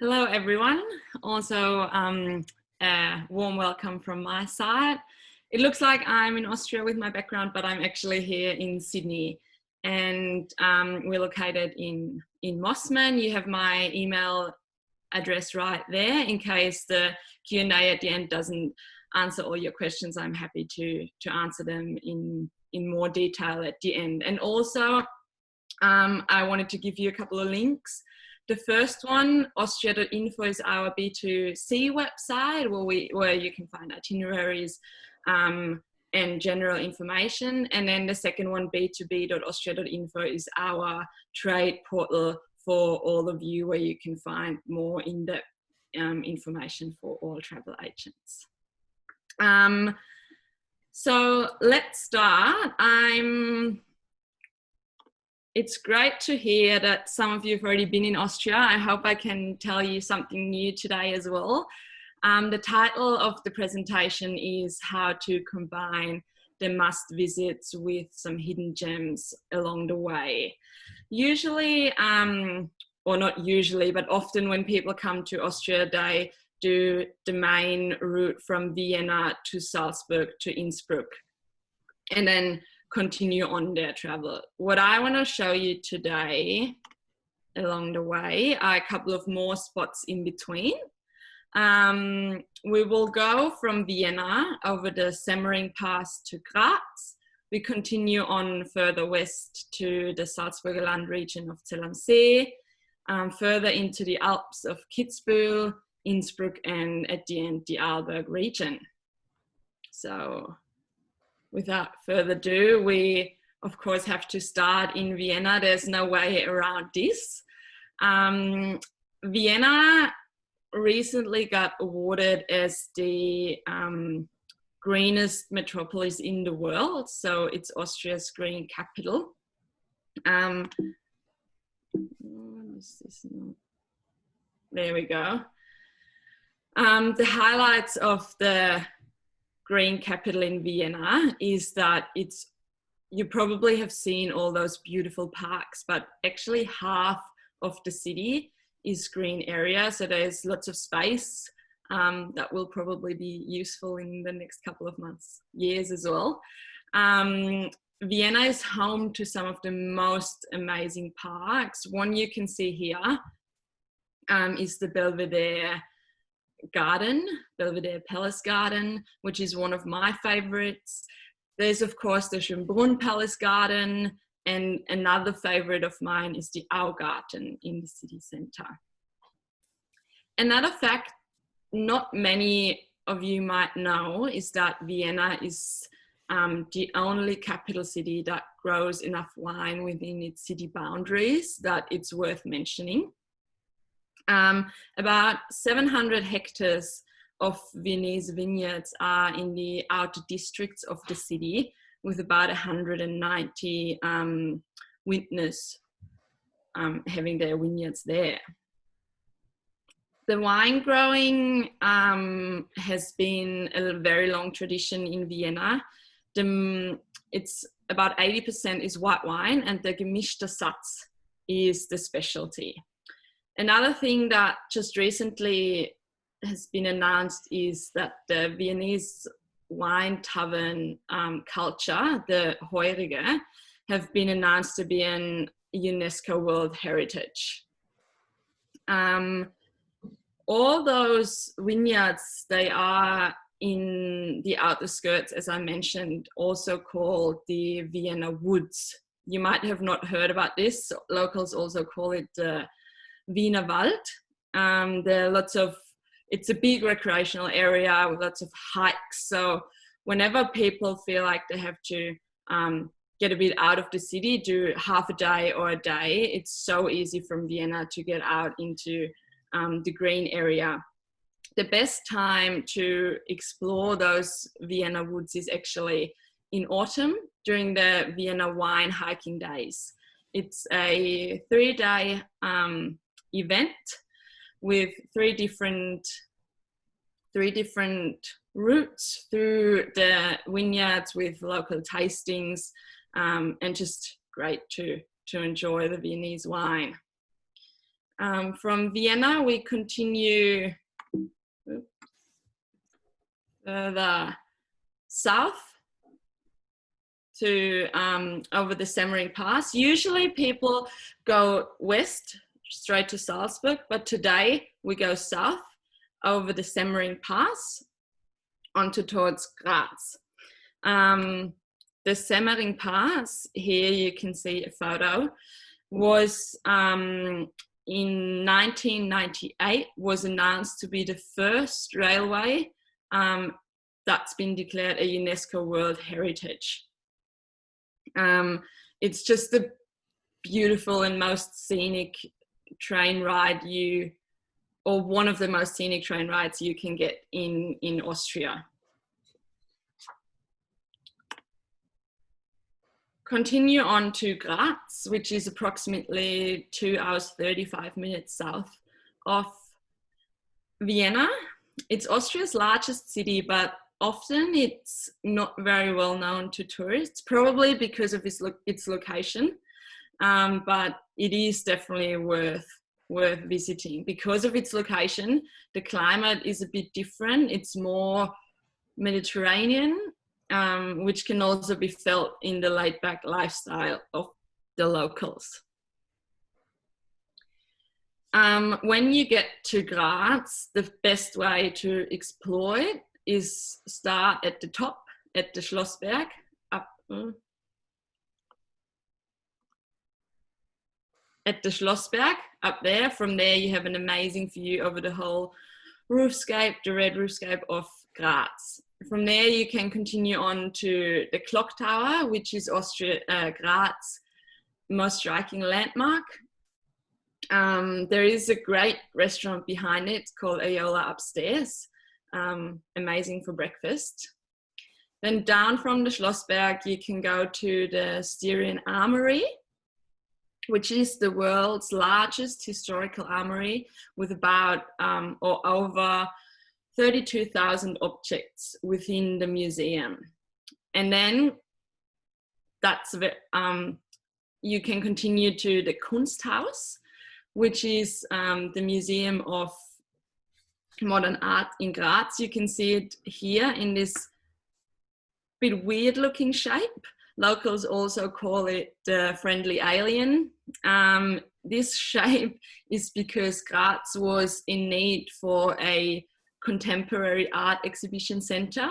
Hello, everyone. Also, a warm welcome from my side. It looks like I'm in Austria with my background, but I'm actually here in Sydney, and we're located in Mossman. You have my email address right there. In case the Q&A at the end doesn't answer all your questions, I'm happy to answer them in more detail at the end. And also, I wanted to give you a couple of links. The first one, austria.info, is our B2C website where you can find itineraries and general information. And then the second one, b2b.austria.info, is our trade portal for all of you, where you can find more in-depth information for all travel agents. So let's start. It's great to hear that some of you have already been in Austria. I hope I can tell you something new today as well. The title of the presentation is How to Combine the Must Visits with Some Hidden Gems Along the Way. Usually, or not usually, but often when people come to Austria, they do the main route from Vienna to Salzburg to Innsbruck, and then continue on their travel. What I want to show you today along the way are a couple of more spots in between. We will go from Vienna over the Semmering Pass to Graz. We continue on further west to the Salzburger Land region of Zell am See, further into the Alps of Kitzbühel, Innsbruck, and at the end, the Arlberg region. So, without further ado, we of course have to start in Vienna. There's no way around this. Vienna recently got awarded as the greenest metropolis in the world. So it's Austria's green capital. There we go. The highlights of the green capital in Vienna is that you probably have seen all those beautiful parks, but actually half of the city is green area. So there's lots of space that will probably be useful in the next couple of months, years as well. Vienna is home to some of the most amazing parks. One you can see here is the Belvedere Palace Garden, which is one of my favorites. There's of course the Schönbrunn Palace Garden, and another favorite of mine is the Augarten in the city center. Another fact not many of you might know is that Vienna is the only capital city that grows enough wine within its city boundaries that it's worth mentioning. About 700 hectares of Viennese vineyards are in the outer districts of the city, with about 190 vintners having their vineyards there. The wine growing has been a very long tradition in Vienna. It's about 80% is white wine, and the gemischter Satz is the specialty. Another thing that just recently has been announced is that the Viennese wine tavern culture, the Heurige, have been announced to be an UNESCO World Heritage. All those vineyards, they are in the outer skirts, as I mentioned, also called the Vienna Woods. You might have not heard about this. Locals also call it the Wiener Wald. There are it's a big recreational area with lots of hikes. So whenever people feel like they have to get a bit out of the city, do half a day or a day, it's so easy from Vienna to get out into the green area. The best time to explore those Vienna woods is actually in autumn, during the Vienna wine hiking days. It's a 3-day event with three different routes through the vineyards with local tastings, and just great to enjoy the Viennese wine. From Vienna, we continue further south to over the Semmering Pass. Usually people go west straight to Salzburg, but today we go south over the Semmering Pass onto towards Graz. The Semmering Pass, here you can see a photo, was in 1998 was announced to be the first railway that's been declared a UNESCO World Heritage. It's just the beautiful and most scenic train ride or one of the most scenic train rides you can get in Austria. Continue on to Graz, which is approximately 2 hours 35 minutes south of Vienna. It's Austria's largest city, but often it's not very well known to tourists, probably because of its location, but it is definitely worth visiting. Because of its location, the climate is a bit different. It's more Mediterranean, which can also be felt in the laid-back lifestyle of the locals. When you get to Graz, the best way to explore it is start at the top, at the Schlossberg, up at the Schlossberg, up there. From there you have an amazing view over the whole roofscape, the red roofscape of Graz. From there you can continue on to the clock tower, which is Graz's most striking landmark. There is a great restaurant behind it. It's called Ayola Upstairs. Amazing for breakfast. Then down from the Schlossberg you can go to the Styrian Armory, which is the world's largest historical armory with about or over 32,000 objects within the museum. And then you can continue to the Kunsthaus, which is the Museum of Modern Art in Graz. You can see it here in this bit weird looking shape. Locals also call it the friendly alien. This shape is because Graz was in need for a contemporary art exhibition center,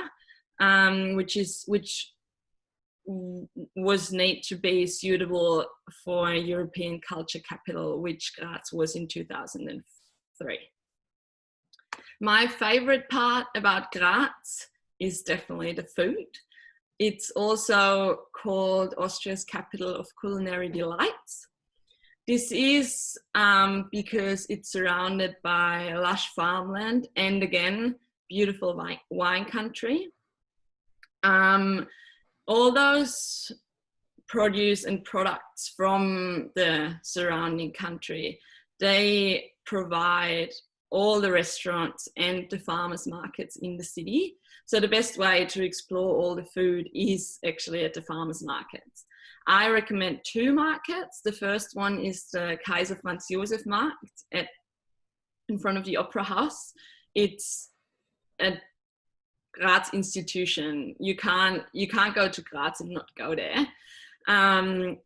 which was need to be suitable for a European culture capital, which Graz was in 2003. My favorite part about Graz is definitely the food. It's also called Austria's capital of culinary delights. This is because it's surrounded by lush farmland and again, beautiful wine country. All those produce and products from the surrounding country, they provide all the restaurants and the farmers markets in the city. So the best way to explore all the food is actually at the farmers markets. I recommend 2 markets. The first one is the Kaiser Franz Josef Markt in front of the Opera House. It's a Graz institution. You can't go to Graz and not go there.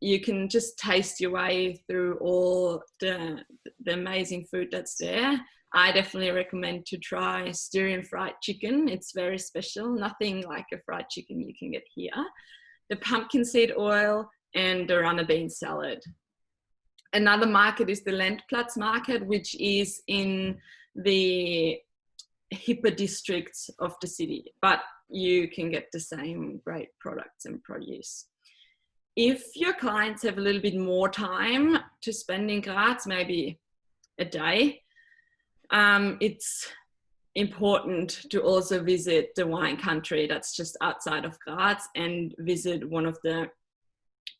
You can just taste your way through all the amazing food that's there. I definitely recommend to try Styrian fried chicken. It's very special, nothing like a fried chicken you can get here. The pumpkin seed oil and the runner bean salad. Another market is the Landplatz market, which is in the hipper districts of the city, but you can get the same great products and produce. If your clients have a little bit more time to spend in Graz, maybe a day, it's important to also visit the wine country that's just outside of Graz and visit one of the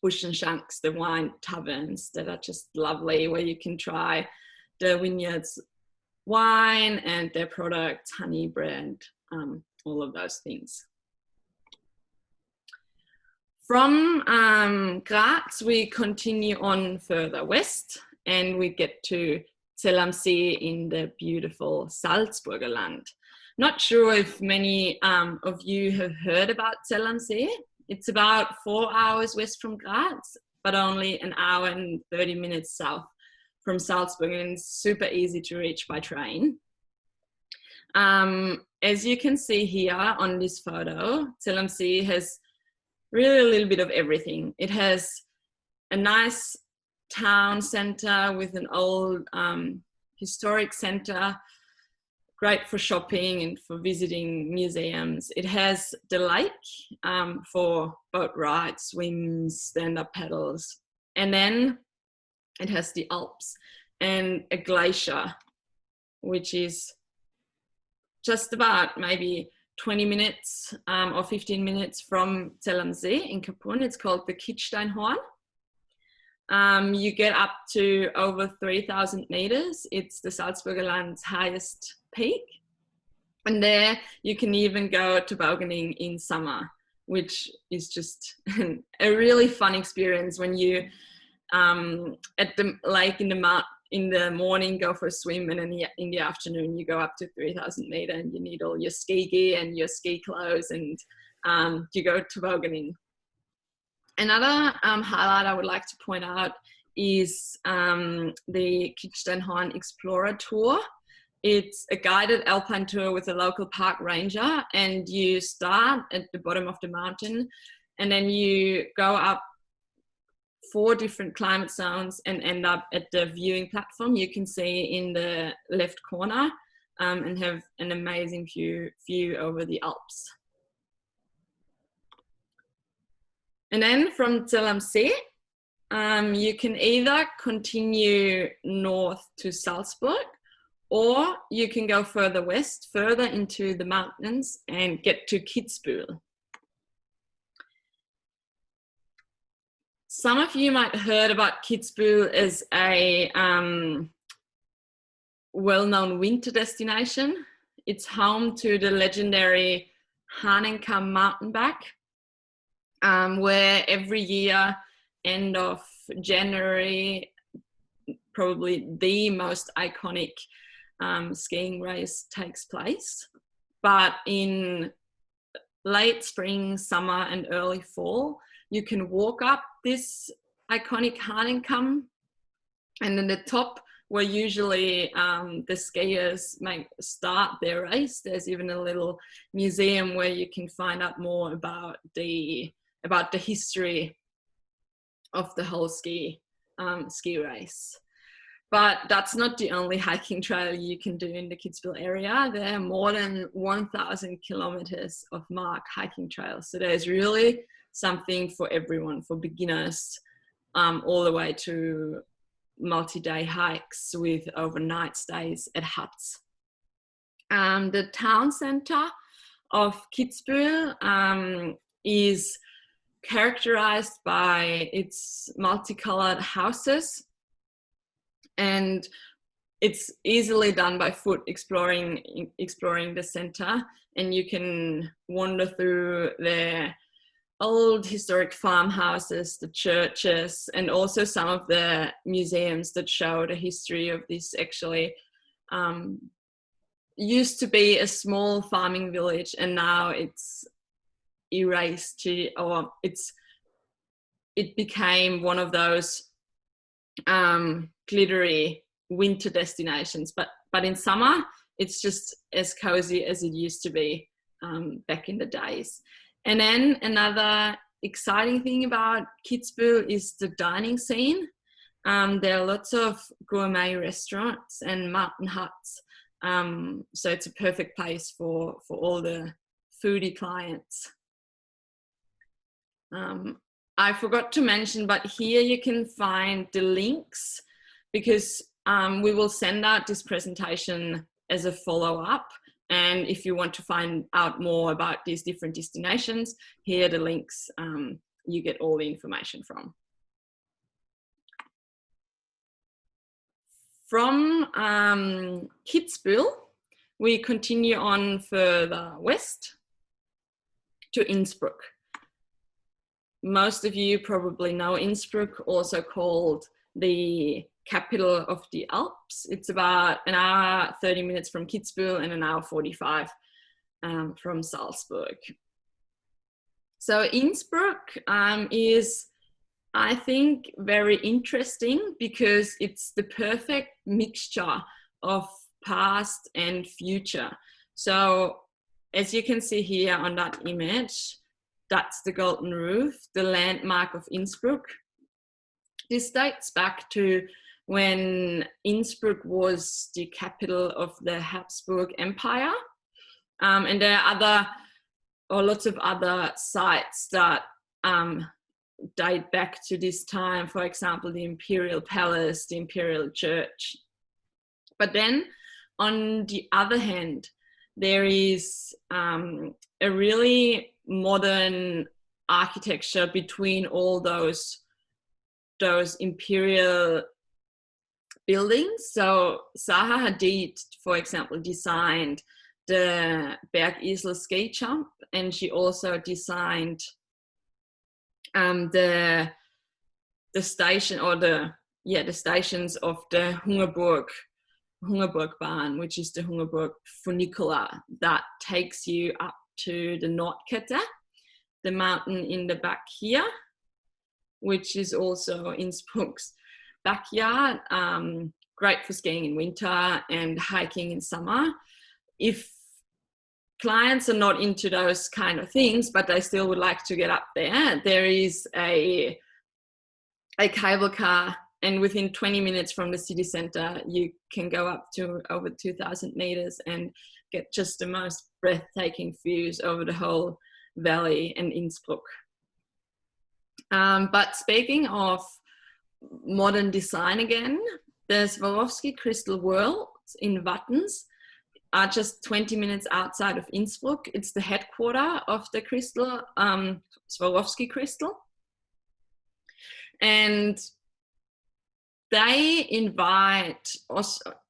Buschenschanks, the wine taverns that are just lovely, where you can try the vineyards wine and their products, honey, bread, all of those things. From Graz, we continue on further west and we get to Zell am See in the beautiful Salzburger land. Not sure if many of you have heard about Zell am See. It's about 4 hours west from Graz, but only an hour and 30 minutes south from Salzburg, and it's super easy to reach by train. As you can see here on this photo, Zell am See has really a little bit of everything. It has a nice town center with an old historic center, great for shopping and for visiting museums. It has the lake for boat rides, swims, stand-up paddles, and then it has the Alps and a glacier, which is just about maybe 20 minutes or 15 minutes from Zell am See in Kaprun. It's called the Kitzsteinhorn. You get up to over 3,000 meters. It's the Salzburger Land's highest peak. And there you can even go tobogganing in summer, which is just a really fun experience when you at the lake in the morning go for a swim, and in the afternoon you go up to 3,000 meters and you need all your ski gear and your ski clothes, and you go tobogganing. Another highlight I would like to point out is the Kitzsteinhorn Explorer Tour. It's a guided alpine tour with a local park ranger, and you start at the bottom of the mountain and then you go up 4 different climate zones and end up at the viewing platform you can see in the left corner, and have an amazing view over the Alps. And then from Zell am See, you can either continue north to Salzburg, or you can go further west, further into the mountains and get to Kitzbühel. Some of you might have heard about Kitzbühel as a well-known winter destination. It's home to the legendary Hahnenkamm mountain bike, where every year, end of January, probably the most iconic skiing race takes place. But in late spring, summer and early fall, you can walk up this iconic Hahnenkamm, and in the top where usually the skiers start their race, there's even a little museum where you can find out more about the history of the whole ski race. But that's not the only hiking trail you can do in the Kitzbühel area. There are more than 1,000 kilometers of marked hiking trails. So there's really something for everyone, for beginners, all the way to multi-day hikes with overnight stays at huts. The town center of Kitzbühel is characterized by its multicolored houses, and it's easily done by foot, exploring the center, and you can wander through their old historic farmhouses, the churches, and also some of the museums that show the history of this. Actually used to be a small farming village, and now it's erased it became one of those glittery winter destinations, but in summer it's just as cozy as it used to be back in the days. And then another exciting thing about Kitzbühel is the dining scene. There are lots of gourmet restaurants and mountain huts, so it's a perfect place for all the foodie clients. I forgot to mention, but here you can find the links, because we will send out this presentation as a follow-up. And if you want to find out more about these different destinations, here are the links you get all the information from. From Kitzbühel, we continue on further west to Innsbruck. Most of you probably know Innsbruck, also called the capital of the Alps. Alps. It's about an hour, 30 minutes from Kitzbühel and an hour 45 from Salzburg. So Innsbruck is, I think, very interesting because it's the perfect mixture of past and future. So as you can see here on that image, that's the Golden Roof, the landmark of Innsbruck. This dates back to when Innsbruck was the capital of the Habsburg Empire. And there are lots of other sites that date back to this time, for example, the Imperial Palace, the Imperial Church. But then on the other hand, there is a really modern architecture between all those imperial buildings. So Zaha Hadid, for example, designed the Bergisel ski jump, and she also designed the station, or the stations of the Hungerburgbahn, which is the Hungerburg funicular that takes you up to the Nordkette, the mountain in the back here, which is also Innsbruck's backyard. Great for skiing in winter and hiking in summer. If clients are not into those kind of things, but they still would like to get up there, there is a cable car, and within 20 minutes from the city center, you can go up to over 2,000 meters and get just the most breathtaking views over the whole valley and Innsbruck. But speaking of modern design again, the Swarovski Crystal Worlds in Wattens are just 20 minutes outside of Innsbruck. It's the headquarters of the crystal, Swarovski crystal. And they invite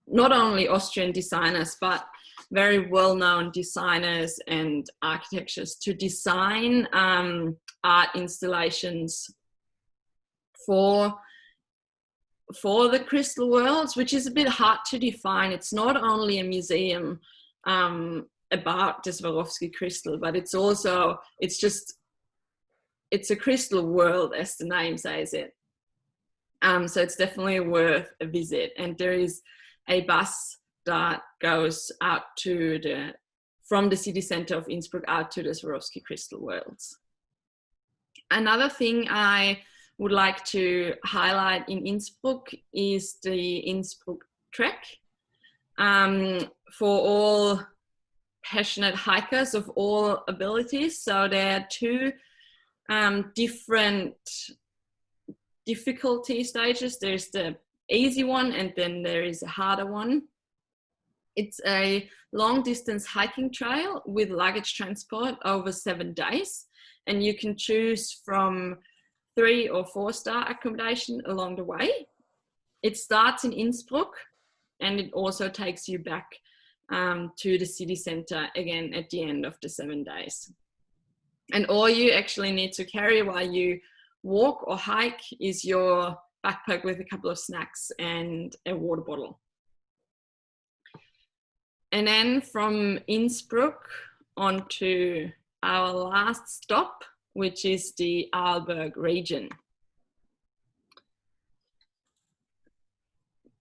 not only Austrian designers, but very well-known designers and architects to design art installations for the Crystal Worlds, which is a bit hard to define. It's not only a museum about the Swarovski crystal, but it's a crystal world, as the name says it. So it's definitely worth a visit. And there is a bus that goes out from the city center of Innsbruck out to the Swarovski Crystal Worlds. Another thing I would like to highlight in Innsbruck is the Innsbruck Trek. For all passionate hikers of all abilities. So there are two different difficulty stages. There's the easy one, and then there is a harder one. It's a long distance hiking trail with luggage transport over 7 days, and you can choose from 3 or 4 star accommodation along the way. It starts in Innsbruck, and it also takes you back to the city center again at the end of the 7 days. And all you actually need to carry while you walk or hike is your backpack with a couple of snacks and a water bottle. And then from Innsbruck on to our last stop, which is the Arlberg region.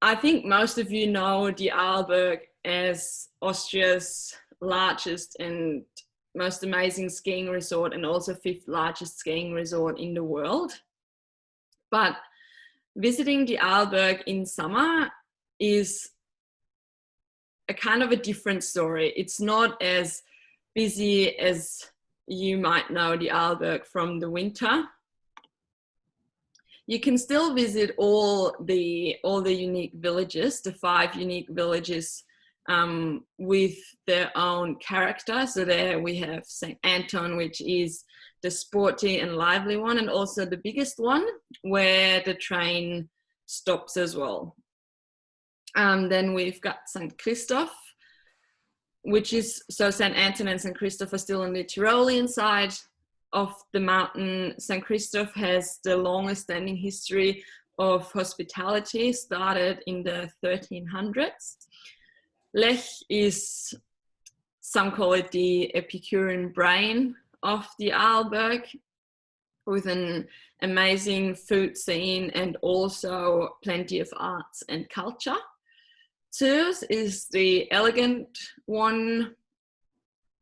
I think most of you know the Arlberg as Austria's largest and most amazing skiing resort, and also 5th largest skiing resort in the world. But visiting the Arlberg in summer is a kind of a different story. It's not as busy as you might know the Arlberg from the winter. You can still visit all the unique villages, the 5 unique villages with their own character. So there we have St. Anton, which is the sporty and lively one, and also the biggest one where the train stops as well. Then we've got St. Christoph, which is, so St. Anton and St. Christoph are still on the Tyrolean side of the mountain. St. Christoph has the longest standing history of hospitality started in the 1300s. Lech is, some call it the Epicurean brain of the Arlberg, with an amazing food scene and also plenty of arts and culture. Zürs is the elegant one,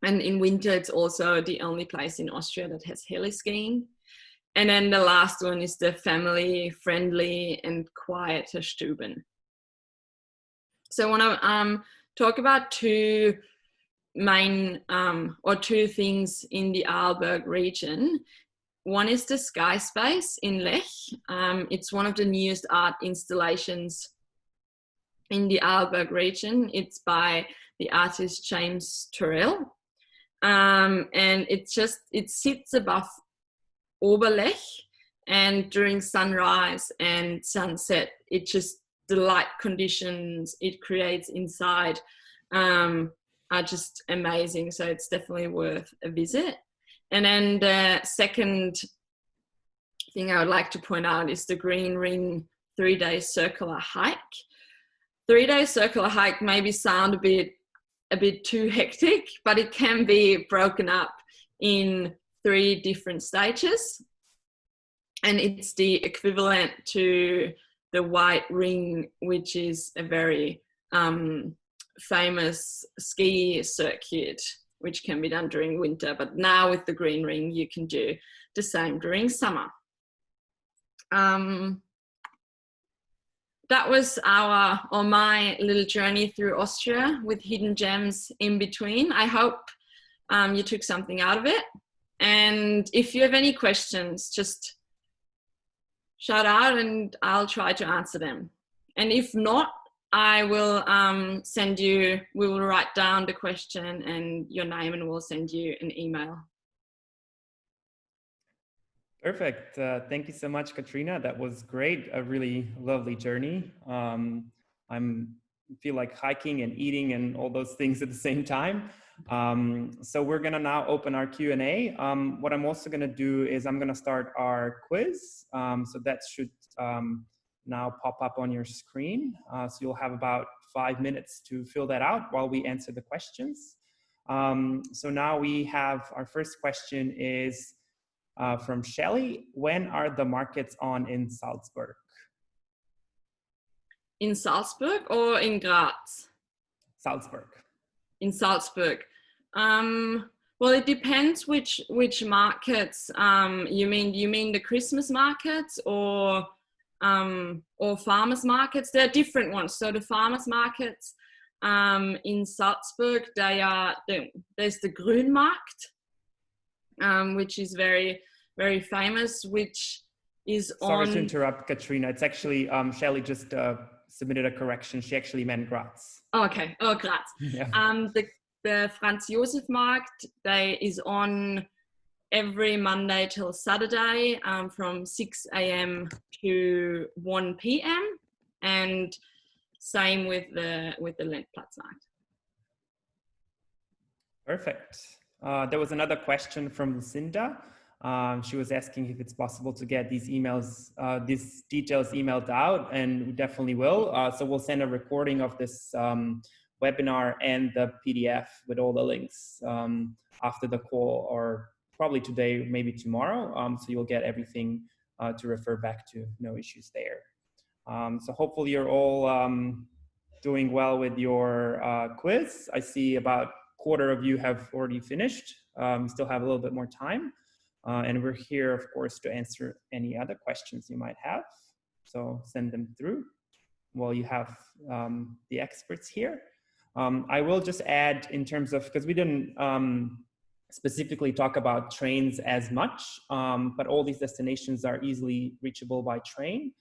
and in winter it's also the only place in Austria that has heli skiing. And then the last one is the family friendly and quieter Stuben. So I want to talk about two main or two things in the Arlberg region. One is the Sky Space in Lech. It's one of the newest art installations in the Arlberg region. It's by the artist James Turrell. And it sits above Oberlech, and during sunrise and sunset, the light conditions it creates inside are just amazing. So it's definitely worth a visit. And then the second thing I would like to point out is the Green Ring 3-day circular hike. 3-day circular hike maybe sound a bit too hectic, but it can be broken up in 3 different stages. And it's the equivalent to the White Ring, which is a very famous ski circuit, which can be done during winter. But now with the Green Ring, you can do the same during summer. That was my little journey through Austria with hidden gems in between. I hope you took something out of it. And if you have any questions, just shout out and I'll try to answer them. And if not, I will we will write down the question and your name and we'll send you an email. Perfect. Thank you so much, Katrina. That was great. A really lovely journey. I feel like hiking and eating and all those things at the same time. So we're going to now open our Q&A. What I'm also going to do is I'm going to start our quiz. So that should now pop up on your screen. So you'll have about 5 minutes to fill that out while we answer the questions. So now we have our first question is from Shelley. When are the markets on in Salzburg? In Salzburg or in Graz? Salzburg. In Salzburg. Well, it depends which markets you mean. Do you mean the Christmas markets or farmers markets? There are different ones. So the farmers markets in Salzburg, there's the Grünmarkt, which is very, very famous, which is Sorry to interrupt, Katrina. It's actually, Shelley just submitted a correction. She actually meant Graz. Oh, okay. Oh, Graz. Yeah. The Franz Josef Markt, is on every Monday till Saturday from 6 a.m. to 1 p.m. and same with the Lendplatzmarkt. Perfect. There was another question from Lucinda. She was asking if it's possible to get these details emailed out, and we definitely will. So we'll send a recording of this webinar and the PDF with all the links after the call, or probably today, maybe tomorrow. So you'll get everything to refer back to. No issues there. So hopefully you're all doing well with your quiz. I see about a quarter of you have already finished. Still have a little bit more time. And we're here, of course, to answer any other questions you might have. So send them through while you have the experts here. I will just add in terms of, because we didn't specifically talk about trains as much, but all these destinations are easily reachable by train.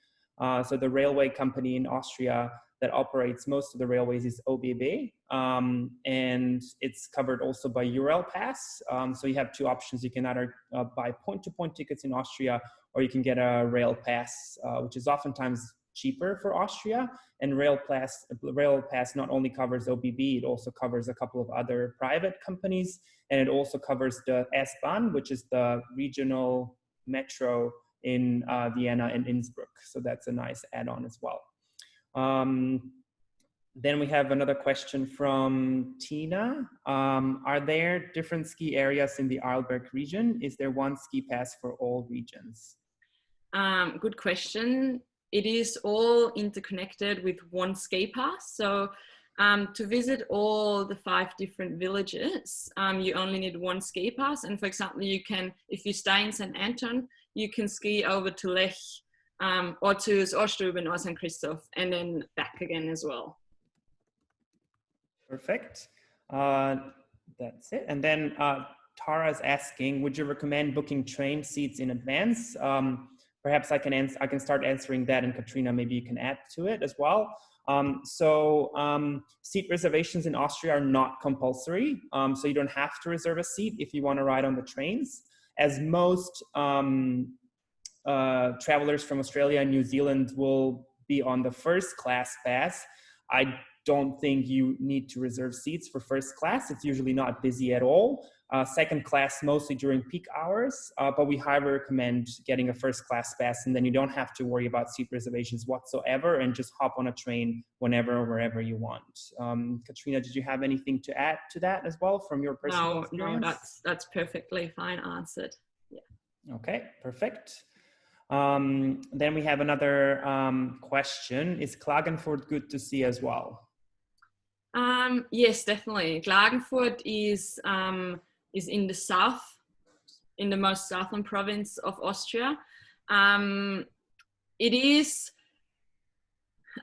So the railway company in Austria that operates most of the railways is OBB, and it's covered also by Eurail Pass. So you have 2 options. You can either buy point-to-point tickets in Austria, or you can get a rail pass, which is oftentimes cheaper for Austria. And rail pass not only covers OBB, it also covers a couple of other private companies, and it also covers the S-Bahn, which is the regional metro in Vienna and Innsbruck. So that's a nice add-on as well. Then we have another question from Tina. Are there different ski areas in the Arlberg region? Is there one ski pass for all regions? Good question. It is all interconnected with one ski pass. So to visit all the 5 different villages, you only need one ski pass. And for example, you can, if you stay in St. Anton, you can ski over to Lech or to Ostruben or St. Christoph and then back again as well. Perfect. That's it. And then Tara is asking, would you recommend booking train seats in advance? Perhaps I can start answering that, and Katrina, maybe you can add to it as well. Seat reservations in Austria are not compulsory, so you don't have to reserve a seat if you want to ride on the trains. As most travelers from Australia and New Zealand will be on the first class pass, I don't think you need to reserve seats for first class. It's usually not busy at all. Second class mostly during peak hours, but we highly recommend getting a first class pass, and then you don't have to worry about seat reservations whatsoever and just hop on a train whenever, wherever you want. Katrina, did you have anything to add to that as well from your personal experience? No, that's perfectly fine answered. Yeah. Okay, perfect. Then we have another question. Is Klagenfurt good to see as well? Yes, definitely. Klagenfurt is in the south, in the most southern province of Austria. It is,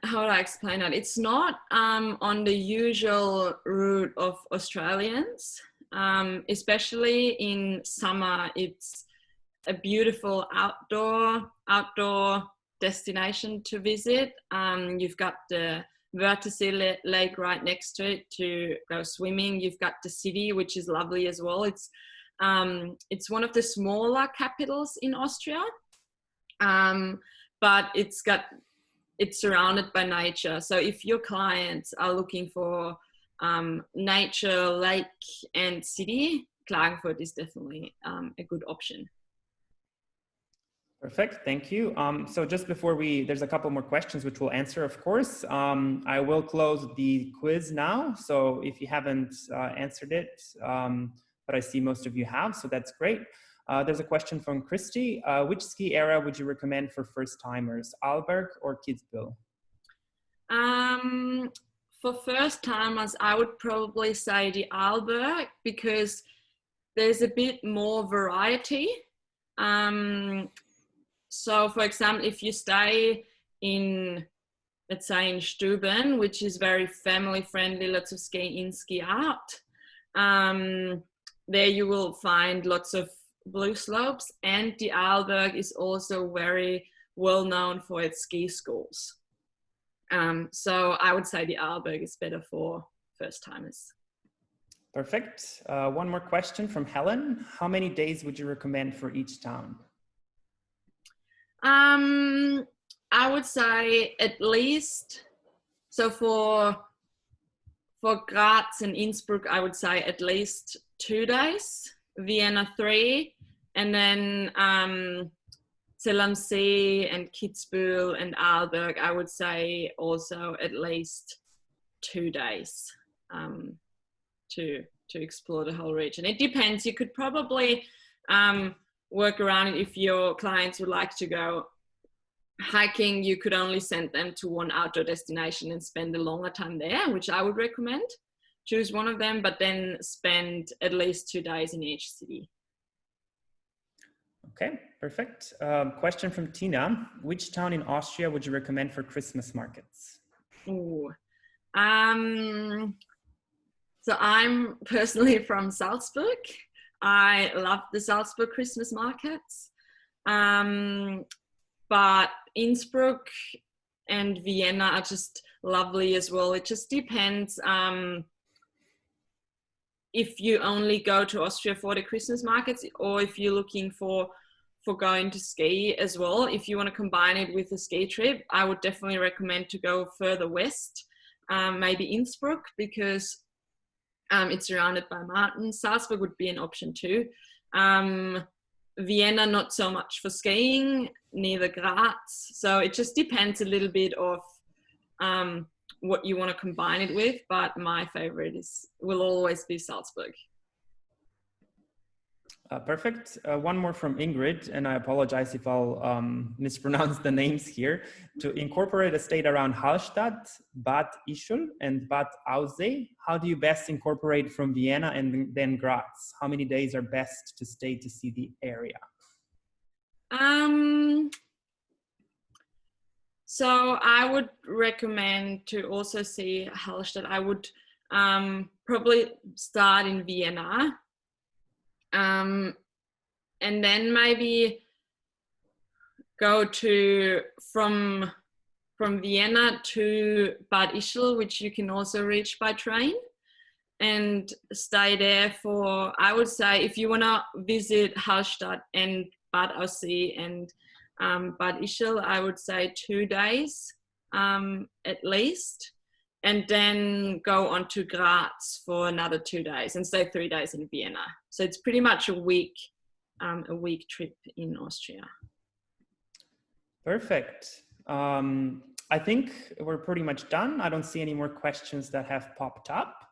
how do I explain that? It's not on the usual route of Australians, especially in summer. It's a beautiful outdoor destination to visit. You've got the Wörthersee lake right next to it to go swimming. You've got the city, which is lovely as well. It's one of the smaller capitals in Austria, but it's surrounded by nature. So if your clients are looking for nature, lake and city, Klagenfurt is definitely a good option. Perfect, thank you. So just before there's a couple more questions which we'll answer, of course. I will close the quiz now. So if you haven't answered it, but I see most of you have, so that's great. There's a question from Christy. Which ski area would you recommend for first timers, Arlberg or Kitzbühel? For first timers, I would probably say the Arlberg because there's a bit more variety. So for example, if you stay in, let's say in Stuben, which is very family friendly, lots of ski in, ski out, there you will find lots of blue slopes, and the Arlberg is also very well known for its ski schools. So I would say the Arlberg is better for first timers. Perfect. One more question from Helen. How many days would you recommend for each town? I would say at least, so for Graz and Innsbruck, I would say at least 2 days, Vienna 3, and then Zell am See and Kitzbühel and Arlberg, I would say also at least 2 days to explore the whole region. It depends. You could probably work around it. If your clients would like to go hiking, you could only send them to one outdoor destination and spend a longer time there, which I would recommend. Choose one of them, but then spend at least 2 days in each city. Okay, perfect. Question from Tina. Which town in Austria would you recommend for Christmas markets? Ooh. So I'm personally from Salzburg. I love the Salzburg Christmas markets, but Innsbruck and Vienna are just lovely as well. It just depends if you only go to Austria for the Christmas markets or if you're looking for going to ski as well. If you want to combine it with a ski trip, I would definitely recommend to go further west, maybe Innsbruck, because it's surrounded by mountains. Salzburg would be an option too. Vienna, not so much for skiing, neither Graz. So it just depends a little bit of what you want to combine it with, but my favorite will always be Salzburg. Perfect. One more from Ingrid, and I apologize if I'll mispronounce the names here. To incorporate a state around Hallstatt, Bad Ischl, and Bad Aussee, how do you best incorporate from Vienna and then Graz? How many days are best to stay to see the area? So I would recommend to also see Hallstatt. I would probably start in Vienna. And then maybe go from Vienna to Bad Ischl, which you can also reach by train, and stay there for, I would say, if you want to visit Hallstatt and Bad Aussee and Bad Ischl, I would say 2 days at least, and then go on to Graz for another 2 days and stay 3 days in Vienna. So it's pretty much a week trip in Austria. Perfect. I think we're pretty much done. I don't see any more questions that have popped up.